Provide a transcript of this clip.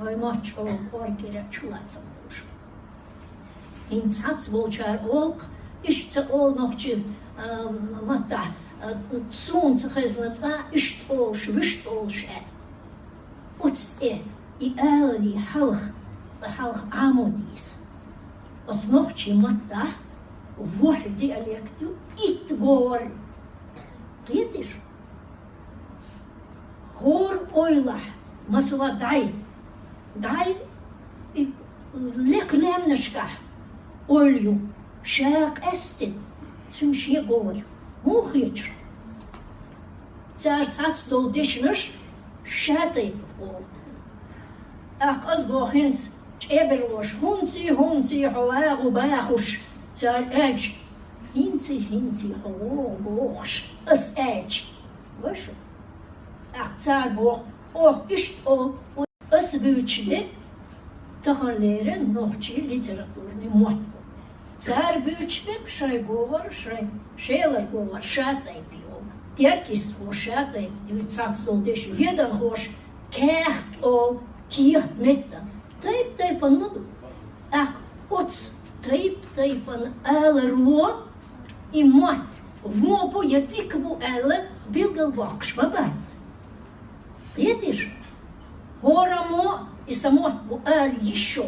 Ой, мачо, коркера чулацам душ. Инцац волчар олк, ишца ол Нохчийн Мотта, сунц хезнаца, ишт олш, вишт олш. Уцте, и элли халх амодис. От Нохчийн Мотта, вор диалекту, ит гор. Видишь? Гор ойла, масла дай и лек немножко олью, шак эстит, цумши говорю, мухич. Царц дол дешнех, шатай ол. Ах аз бохинс, чеберлош, хунци, ховагу бахуш, цар эч, хинци, бохш, as эч, выше. Ах цар бох, ох, ишт ол, as büyüçlü tahanların Nохчийн literatürünü matbu. Цар büyüçlük şey govor, şeyler govor, şatay piyo. Terkist o şatay, 905 jedan hoş, keht ol, kiht metta. Tayp anladım. Ak ots taypan elro и mat. Вопу я тикбу эле билгал бакшма бац. Видишь? Горамо и само буэль еще.